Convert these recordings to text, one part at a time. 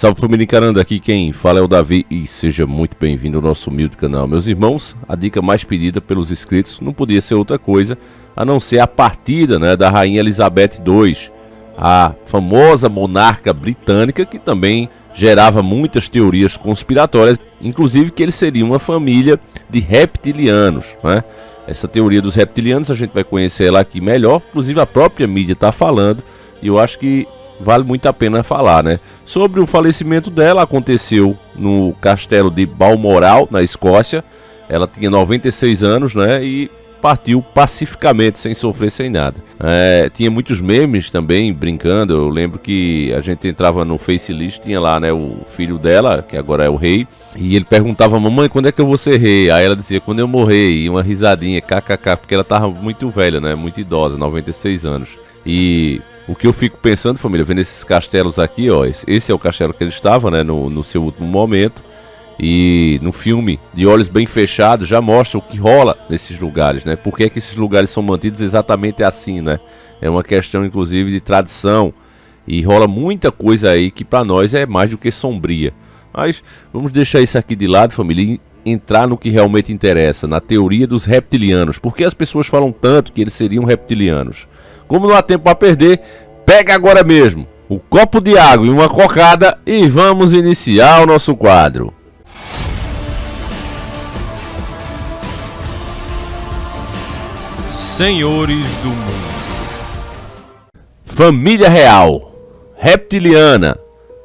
Salve família encarando, aqui quem fala é o Davi e seja muito bem-vindo ao nosso humilde canal. Meus irmãos, a dica mais pedida pelos inscritos não podia ser outra coisa a não ser a partida, da Rainha Elizabeth II, a famosa monarca britânica que também gerava muitas teorias conspiratórias, inclusive que eles seriam uma família de reptilianos, Essa teoria dos reptilianos a gente vai conhecer ela aqui melhor, inclusive a própria mídia está falando e eu acho que vale muito a pena falar, Sobre o falecimento dela, aconteceu no castelo de Balmoral, na Escócia. Ela tinha 96 anos, e partiu pacificamente, sem sofrer, sem nada. Tinha muitos memes também, brincando. Eu lembro que a gente entrava no Facelist, tinha lá, o filho dela, que agora é o rei. E ele perguntava, mamãe, quando é que eu vou ser rei? Aí ela dizia, quando eu morrer. E uma risadinha, kkk, porque ela tava muito velha, muito idosa, 96 anos. E o que eu fico pensando, família, vendo esses castelos aqui, esse é o castelo que ele estava, no seu último momento. E no filme, de olhos bem fechados, já mostra o que rola nesses lugares, Por que é que esses lugares são mantidos exatamente assim, É uma questão, inclusive, de tradição. E rola muita coisa aí que para nós é mais do que sombria. Mas vamos deixar isso aqui de lado, família, e entrar no que realmente interessa, na teoria dos reptilianos. Por que as pessoas falam tanto que eles seriam reptilianos? Como não há tempo a perder, pega agora mesmo o copo de água e uma cocada e vamos iniciar o nosso quadro. Senhores do Mundo. Família real, reptiliana.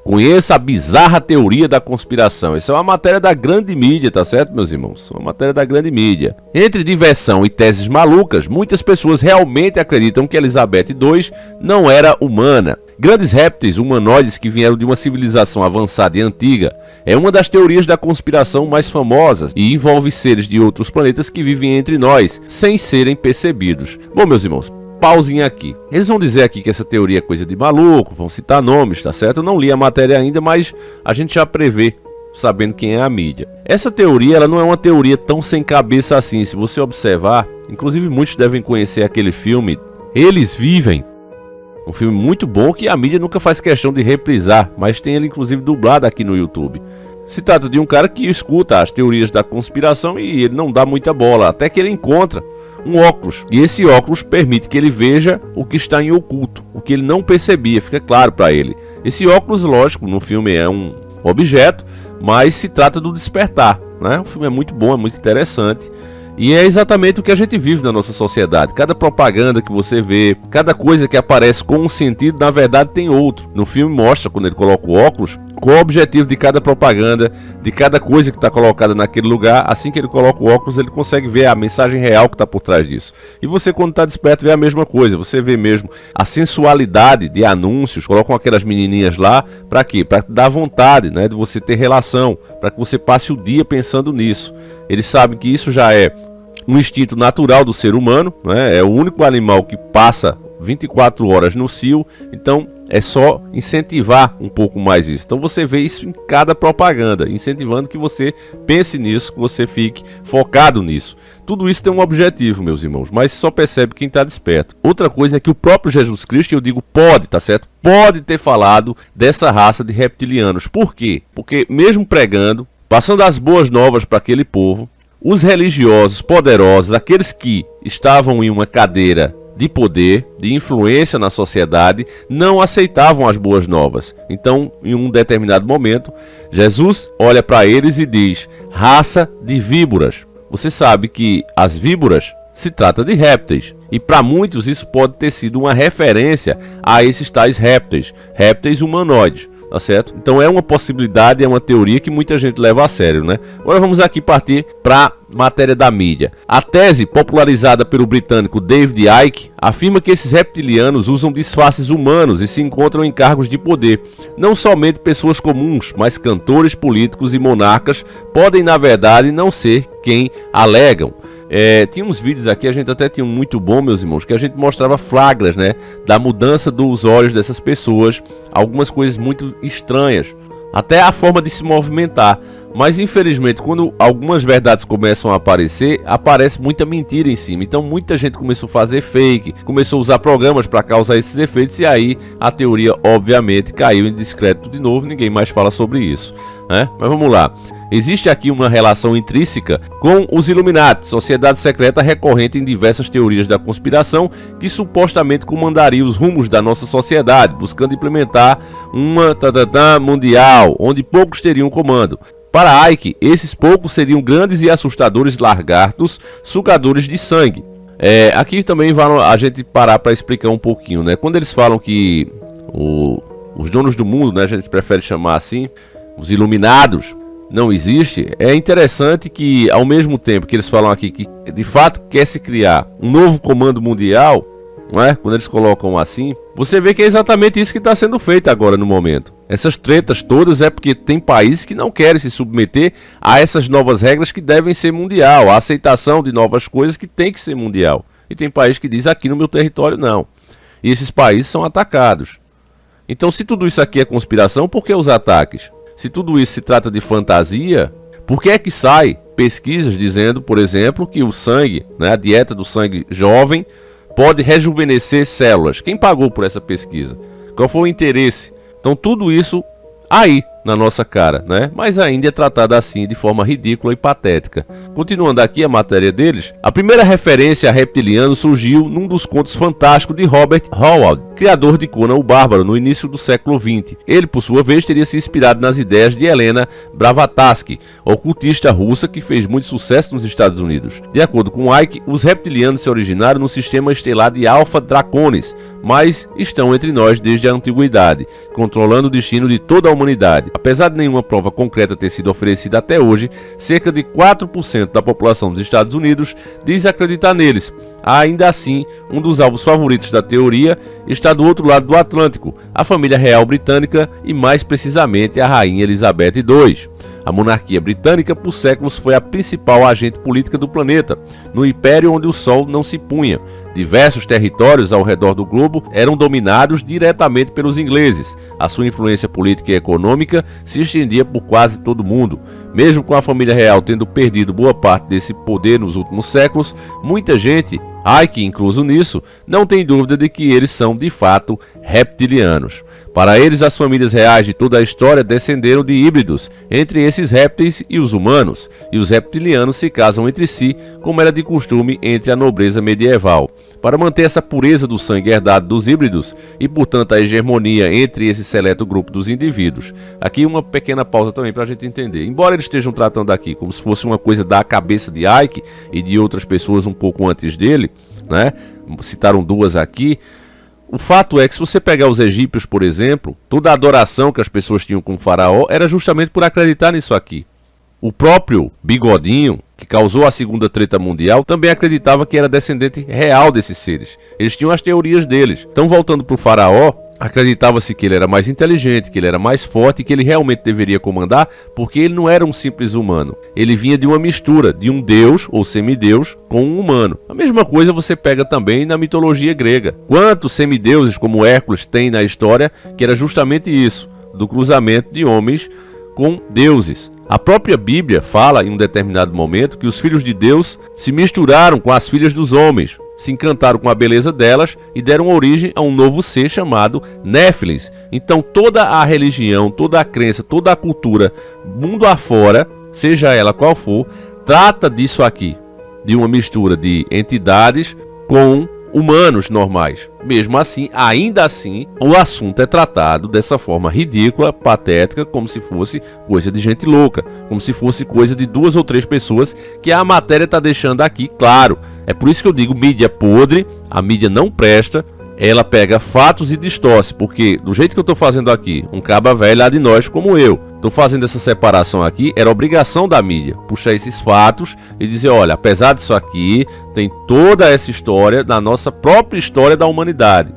Conheça a bizarra teoria da conspiração. Essa é uma matéria da grande mídia, tá certo, meus irmãos? Uma matéria da grande mídia. Entre diversão e teses malucas, muitas pessoas realmente acreditam que Elizabeth II não era humana. Grandes répteis humanoides que vieram de uma civilização avançada e antiga é uma das teorias da conspiração mais famosas e envolve seres de outros planetas que vivem entre nós, sem serem percebidos. Bom, meus irmãos, pausinha aqui. Eles vão dizer aqui que essa teoria é coisa de maluco, vão citar nomes, tá certo? Eu não li a matéria ainda, mas a gente já prevê, sabendo quem é a mídia. Essa teoria, ela não é uma teoria tão sem cabeça assim. Se você observar, inclusive muitos devem conhecer aquele filme Eles Vivem. Um filme muito bom que a mídia nunca faz questão de reprisar, mas tem ele inclusive dublado aqui no YouTube. Se trata de um cara que escuta as teorias da conspiração e ele não dá muita bola, até que ele encontra um óculos, e esse óculos permite que ele veja o que está em oculto, o que ele não percebia, fica claro para ele. Esse óculos, lógico, no filme é um objeto, mas se trata do despertar, O filme é muito bom, é muito interessante, e é exatamente o que a gente vive na nossa sociedade. Cada propaganda que você vê, cada coisa que aparece com um sentido, na verdade tem outro. No filme mostra, quando ele coloca o óculos, qual o objetivo de cada propaganda, de cada coisa que está colocada naquele lugar. Assim que ele coloca o óculos, ele consegue ver a mensagem real que está por trás disso. E você, quando está desperto, vê a mesma coisa. Você vê mesmo a sensualidade de anúncios. Colocam aquelas menininhas lá, para quê? Para dar vontade, de você ter relação, para que você passe o dia pensando nisso. Eles sabem que isso já é um instinto natural do ser humano, É o único animal que passa 24 horas no cio, então é só incentivar um pouco mais isso. Então você vê isso em cada propaganda, incentivando que você pense nisso, que você fique focado nisso. Tudo isso tem um objetivo, meus irmãos, mas só percebe quem está desperto. Outra coisa é que o próprio Jesus Cristo, eu digo pode, tá certo? Pode ter falado dessa raça de reptilianos. Por quê? Porque mesmo pregando, passando as boas novas para aquele povo, os religiosos poderosos, aqueles que estavam em uma cadeira de poder, de influência na sociedade, não aceitavam as boas novas. Então, em um determinado momento, Jesus olha para eles e diz: raça de víboras. Você sabe que as víboras se trata de répteis. E para muitos isso pode ter sido uma referência a esses tais répteis humanoides. Tá certo? Então é uma possibilidade, é uma teoria que muita gente leva a sério, Agora vamos aqui partir para matéria da mídia. A tese popularizada pelo britânico David Icke afirma que esses reptilianos usam disfarces humanos e se encontram em cargos de poder. Não somente pessoas comuns, mas cantores, políticos e monarcas podem, na verdade, não ser quem alegam. Tinha uns vídeos aqui, a gente até tinha um muito bom, meus irmãos, que a gente mostrava flagras, da mudança dos olhos dessas pessoas, algumas coisas muito estranhas, até a forma de se movimentar. Mas infelizmente, quando algumas verdades começam a aparecer, aparece muita mentira em cima. Então muita gente começou a fazer fake, começou a usar programas para causar esses efeitos, e aí a teoria obviamente caiu em descrédito de novo, ninguém mais fala sobre isso, né? Mas vamos lá. Existe aqui uma relação intrínseca com os Illuminati, sociedade secreta recorrente em diversas teorias da conspiração que supostamente comandaria os rumos da nossa sociedade, buscando implementar uma mundial, onde poucos teriam comando. Para Icke, esses poucos seriam grandes e assustadores lagartos, sugadores de sangue. Aqui também vale a gente parar para explicar um pouquinho, né? Quando eles falam que os donos do mundo, né, a gente prefere chamar assim, os iluminados, não existe, é interessante que ao mesmo tempo que eles falam aqui que de fato quer se criar um novo comando mundial, não é? Quando eles colocam assim, você vê que é exatamente isso que está sendo feito agora no momento. Essas tretas todas é porque tem países que não querem se submeter a essas novas regras que devem ser mundial, a aceitação de novas coisas que tem que ser mundial. E tem país que diz aqui no meu território não. E esses países são atacados. Então se tudo isso aqui é conspiração, por que os ataques? Se tudo isso se trata de fantasia, por que é que sai pesquisas dizendo, por exemplo, que o sangue, né, a dieta do sangue jovem pode rejuvenescer células? Quem pagou por essa pesquisa? Qual foi o interesse? Então tudo isso aí na nossa cara, né? Mas ainda é tratado assim de forma ridícula e patética. Continuando aqui a matéria deles, a primeira referência a reptilianos surgiu num dos contos fantásticos de Robert Howard, criador de Conan o Bárbaro, no início do século XX. Ele, por sua vez, teria se inspirado nas ideias de Helena Blavatsky, ocultista russa que fez muito sucesso nos Estados Unidos. De acordo com Icke, os reptilianos se originaram no sistema estelar de Alpha Draconis, mas estão entre nós desde a antiguidade, controlando o destino de toda a humanidade. Apesar de nenhuma prova concreta ter sido oferecida até hoje, cerca de 4% da população dos Estados Unidos diz acreditar neles. Ainda assim, um dos alvos favoritos da teoria está do outro lado do Atlântico, a família real britânica e mais precisamente a rainha Elizabeth II. A monarquia britânica por séculos foi a principal agente política do planeta, no império onde o sol não se punha. Diversos territórios ao redor do globo eram dominados diretamente pelos ingleses. A sua influência política e econômica se estendia por quase todo o mundo. Mesmo com a família real tendo perdido boa parte desse poder nos últimos séculos, muita gente, Icke incluso nisso, não tem dúvida de que eles são de fato reptilianos. Para eles, as famílias reais de toda a história descenderam de híbridos entre esses répteis e os humanos, e os reptilianos se casam entre si, como era de costume entre a nobreza medieval. Para manter essa pureza do sangue herdado dos híbridos e, portanto, a hegemonia entre esse seleto grupo dos indivíduos. Aqui uma pequena pausa também para a gente entender. Embora eles estejam tratando aqui como se fosse uma coisa da cabeça de Icke e de outras pessoas um pouco antes dele, né? Citaram duas aqui. O fato é que se você pegar os egípcios, por exemplo, toda a adoração que as pessoas tinham com o faraó era justamente por acreditar nisso aqui. O próprio Bigodinho, que causou a segunda treta mundial, também acreditava que era descendente real desses seres. Eles tinham as teorias deles. Então, voltando para o faraó, acreditava-se que ele era mais inteligente, que ele era mais forte e que ele realmente deveria comandar, porque ele não era um simples humano. Ele vinha de uma mistura de um deus ou semideus com um humano. A mesma coisa você pega também na mitologia grega. Quantos semideuses como Hércules tem na história, que era justamente isso, do cruzamento de homens com deuses. A própria Bíblia fala em um determinado momento que os filhos de Deus se misturaram com as filhas dos homens, se encantaram com a beleza delas e deram origem a um novo ser chamado Néfilins. Então toda a religião, toda a crença, toda a cultura, mundo afora, seja ela qual for, trata disso aqui, de uma mistura de entidades com humanos normais. Mesmo assim, ainda assim, o assunto é tratado dessa forma ridícula, patética, como se fosse coisa de gente louca, como se fosse coisa de 2 ou 3 pessoas, que a matéria está deixando aqui claro. É por isso que eu digo mídia podre, a mídia não presta, ela pega fatos e distorce, porque do jeito que eu estou fazendo aqui, um caba velho lá de nós como eu, estou fazendo essa separação aqui, era obrigação da mídia, puxar esses fatos e dizer, olha, apesar disso aqui, tem toda essa história da nossa própria história da humanidade.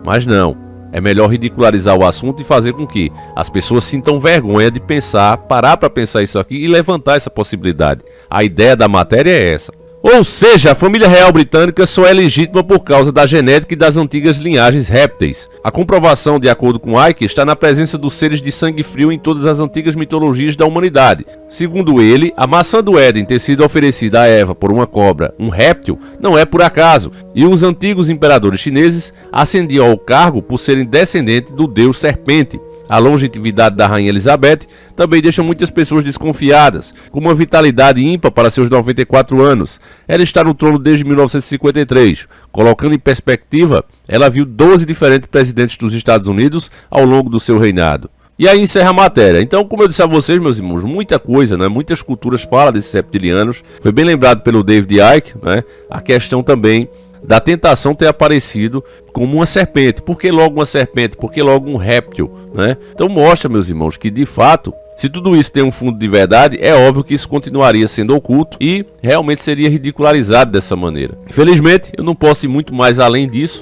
Mas não, é melhor ridicularizar o assunto e fazer com que as pessoas sintam vergonha de pensar, parar para pensar isso aqui e levantar essa possibilidade. A ideia da matéria é essa. Ou seja, a família real britânica só é legítima por causa da genética e das antigas linhagens répteis. A comprovação, de acordo com Icke, está na presença dos seres de sangue frio em todas as antigas mitologias da humanidade. Segundo ele, a maçã do Éden ter sido oferecida a Eva por uma cobra, um réptil, não é por acaso, e os antigos imperadores chineses ascendiam ao cargo por serem descendentes do deus serpente. A longevidade da Rainha Elizabeth também deixa muitas pessoas desconfiadas, com uma vitalidade ímpar para seus 94 anos. Ela está no trono desde 1953. Colocando em perspectiva, ela viu 12 diferentes presidentes dos Estados Unidos ao longo do seu reinado. E aí encerra a matéria. Então, como eu disse a vocês, meus irmãos, muita coisa, né? Muitas culturas falam desses reptilianos. Foi bem lembrado pelo David Icke, né? A questão também da tentação ter aparecido como uma serpente. Por que logo uma serpente? Por que logo um réptil, né? Então mostra, meus irmãos, que de fato, se tudo isso tem um fundo de verdade, é óbvio que isso continuaria sendo oculto e realmente seria ridicularizado dessa maneira. Infelizmente, eu não posso ir muito mais além disso,